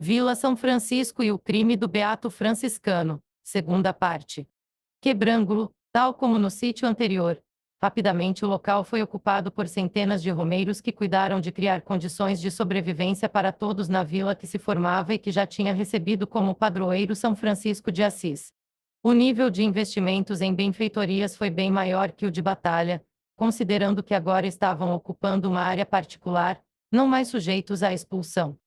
Vila São Francisco e o crime do beato franciscano, segunda parte. Quebrangulo, tal como no sítio anterior. Rapidamente o local foi ocupado por centenas de romeiros que cuidaram de criar condições de sobrevivência para todos na vila que se formava e que já tinha recebido como padroeiro São Francisco de Assis. O nível de investimentos em benfeitorias foi bem maior que o de Batalha, considerando que agora estavam ocupando uma área particular, não mais sujeitos à expulsão.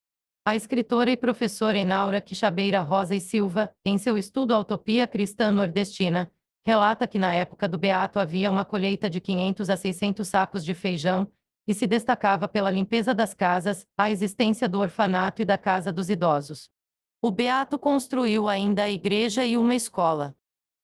A escritora e professora Enaura Quixabeira Rosa e Silva, em seu estudo Utopia Cristã Nordestina, relata que na época do Beato havia uma colheita de 500 a 600 sacos de feijão, e se destacava pela limpeza das casas, a existência do orfanato e da casa dos idosos. O Beato construiu ainda a igreja e uma escola.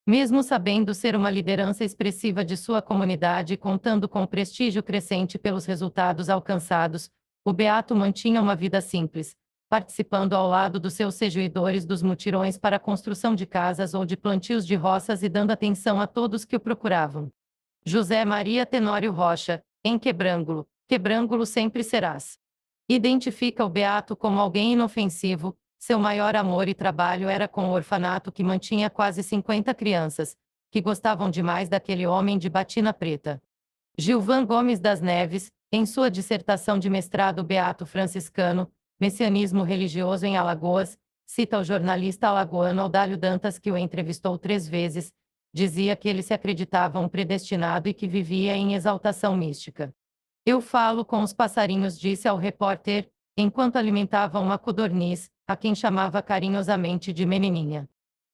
Mesmo sabendo ser uma liderança expressiva de sua comunidade e contando com prestígio crescente pelos resultados alcançados, o Beato mantinha uma vida simples, participando ao lado dos seus seguidores dos mutirões para a construção de casas ou de plantios de roças e dando atenção a todos que o procuravam. José Maria Tenório Rocha, em Quebrangulo, Quebrangulo sempre serás. Identifica o Beato como alguém inofensivo, seu maior amor e trabalho era com o orfanato que mantinha quase 50 crianças, que gostavam demais daquele homem de batina preta. Gilvan Gomes das Neves, em sua dissertação de mestrado Beato Franciscano, Messianismo Religioso em Alagoas, cita o jornalista alagoano Audálio Dantas que o entrevistou 3 vezes, dizia que ele se acreditava um predestinado e que vivia em exaltação mística. Eu falo com os passarinhos, disse ao repórter, enquanto alimentava uma codorniz, a quem chamava carinhosamente de menininha.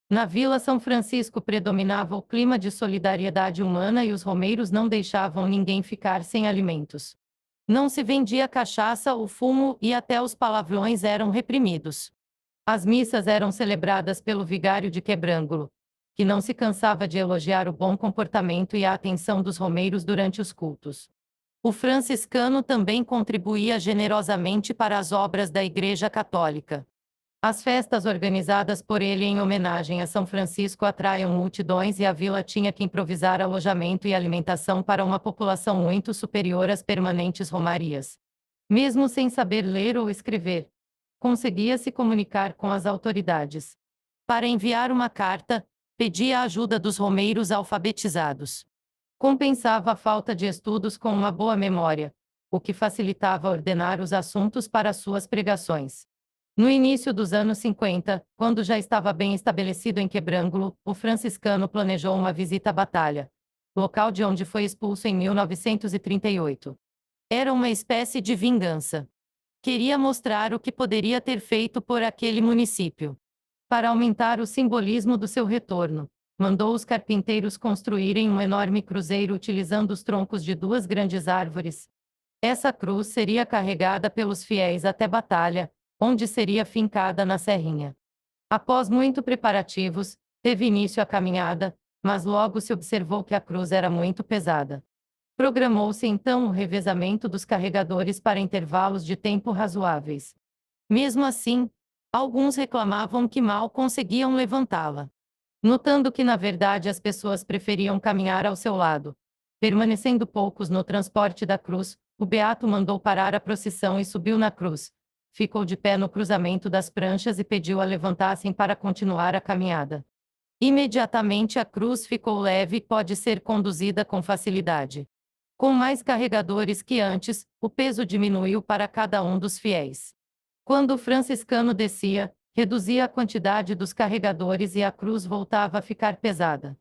Na Vila São Francisco predominava o clima de solidariedade humana e os romeiros não deixavam ninguém ficar sem alimentos. Não se vendia cachaça ou fumo e até os palavrões eram reprimidos. As missas eram celebradas pelo vigário de Quebrangulo, que não se cansava de elogiar o bom comportamento e a atenção dos romeiros durante os cultos. O franciscano também contribuía generosamente para as obras da Igreja Católica. As festas organizadas por ele em homenagem a São Francisco atraíam multidões e a vila tinha que improvisar alojamento e alimentação para uma população muito superior às permanentes romarias. Mesmo sem saber ler ou escrever, conseguia se comunicar com as autoridades. Para enviar uma carta, pedia a ajuda dos romeiros alfabetizados. Compensava a falta de estudos com uma boa memória, o que facilitava ordenar os assuntos para suas pregações. No início dos anos 50, quando já estava bem estabelecido em Quebrangulo, o franciscano planejou uma visita à Batalha, local de onde foi expulso em 1938. Era uma espécie de vingança. Queria mostrar o que poderia ter feito por aquele município. Para aumentar o simbolismo do seu retorno, mandou os carpinteiros construírem um enorme cruzeiro utilizando os troncos de 2 grandes árvores. Essa cruz seria carregada pelos fiéis até Batalha, onde seria fincada na serrinha. Após muito preparativos, teve início a caminhada, mas logo se observou que a cruz era muito pesada. Programou-se então o revezamento dos carregadores para intervalos de tempo razoáveis. Mesmo assim, alguns reclamavam que mal conseguiam levantá-la. Notando que na verdade as pessoas preferiam caminhar ao seu lado, permanecendo poucos no transporte da cruz, o beato mandou parar a procissão e subiu na cruz. Ficou de pé no cruzamento das pranchas e pediu a levantassem para continuar a caminhada. Imediatamente a cruz ficou leve e pode ser conduzida com facilidade. Com mais carregadores que antes, o peso diminuiu para cada um dos fiéis. Quando o franciscano descia, reduzia a quantidade dos carregadores e a cruz voltava a ficar pesada.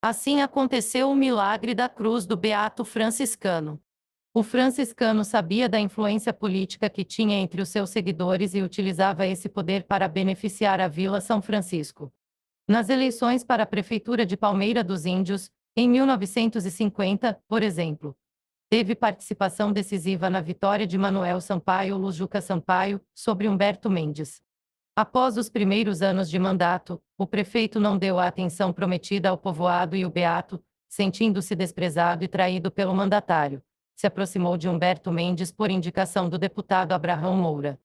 Assim aconteceu o milagre da cruz do beato franciscano. O franciscano sabia da influência política que tinha entre os seus seguidores e utilizava esse poder para beneficiar a Vila São Francisco. Nas eleições para a Prefeitura de Palmeira dos Índios, em 1950, por exemplo, teve participação decisiva na vitória de Manuel Sampaio Lujuca Sampaio, sobre Humberto Mendes. Após os primeiros anos de mandato, o prefeito não deu a atenção prometida ao povoado e o beato, sentindo-se desprezado e traído pelo mandatário, se aproximou de Humberto Mendes por indicação do deputado Abrahão Moura.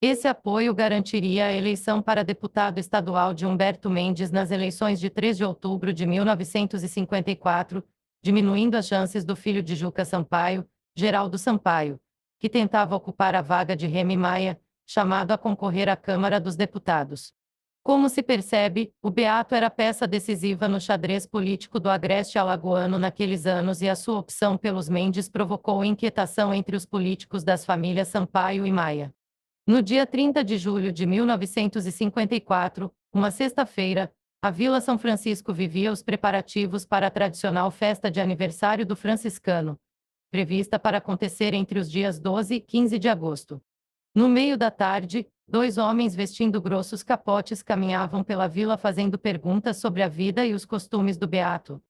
Esse apoio garantiria a eleição para deputado estadual de Humberto Mendes nas eleições de 3 de outubro de 1954, diminuindo as chances do filho de Juca Sampaio, Geraldo Sampaio, que tentava ocupar a vaga de Remy Maia, chamado a concorrer à Câmara dos Deputados. Como se percebe, o Beato era peça decisiva no xadrez político do agreste alagoano naqueles anos e a sua opção pelos Mendes provocou inquietação entre os políticos das famílias Sampaio e Maia. No dia 30 de julho de 1954, uma sexta-feira, a Vila São Francisco vivia os preparativos para a tradicional festa de aniversário do franciscano, prevista para acontecer entre os dias 12 e 15 de agosto. No meio da tarde, dois homens vestindo grossos capotes caminhavam pela vila fazendo perguntas sobre a vida e os costumes do beato.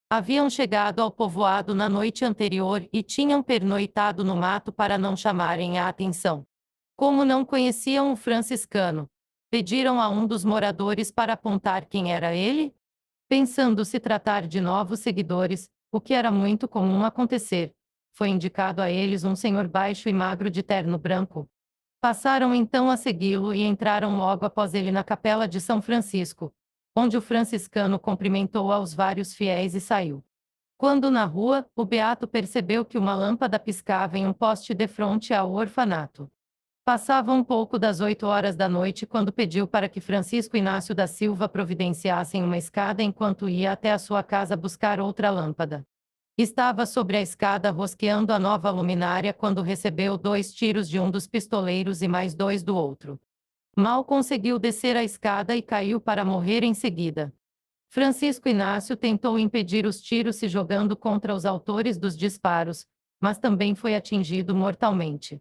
Haviam chegado ao povoado na noite anterior e tinham pernoitado no mato para não chamarem a atenção. Como não conheciam o franciscano, pediram a um dos moradores para apontar quem era ele? Pensando se tratar de novos seguidores, o que era muito comum acontecer, foi indicado a eles um senhor baixo e magro de terno branco. Passaram então a segui-lo e entraram logo após ele na capela de São Francisco, onde o franciscano cumprimentou aos vários fiéis e saiu. Quando na rua, o beato percebeu que uma lâmpada piscava em um poste defronte ao orfanato. Passava um pouco das 8 horas da noite quando pediu para que Francisco Inácio da Silva providenciassem uma escada enquanto ia até a sua casa buscar outra lâmpada. Estava sobre a escada rosqueando a nova luminária quando recebeu 2 tiros de um dos pistoleiros e mais 2 do outro. Mal conseguiu descer a escada e caiu para morrer em seguida. Francisco Inácio tentou impedir os tiros se jogando contra os autores dos disparos, mas também foi atingido mortalmente.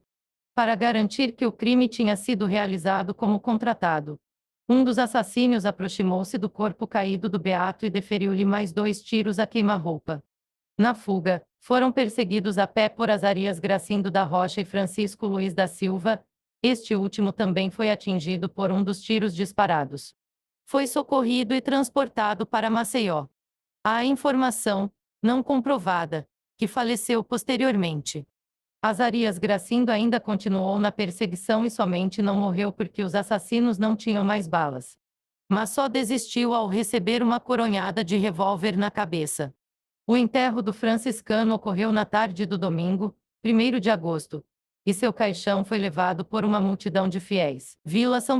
Para garantir que o crime tinha sido realizado como contratado, um dos assassinos aproximou-se do corpo caído do beato e deferiu-lhe mais 2 tiros a queima-roupa. Na fuga, foram perseguidos a pé por Azarias Gracindo da Rocha e Francisco Luiz da Silva. Este último também foi atingido por um dos tiros disparados. Foi socorrido e transportado para Maceió. Há informação, não comprovada, que faleceu posteriormente. Azarias Gracindo ainda continuou na perseguição e somente não morreu porque os assassinos não tinham mais balas. Mas só desistiu ao receber uma coronhada de revólver na cabeça. O enterro do franciscano ocorreu na tarde do domingo, 1º de agosto, e seu caixão foi levado por uma multidão de fiéis. Vila São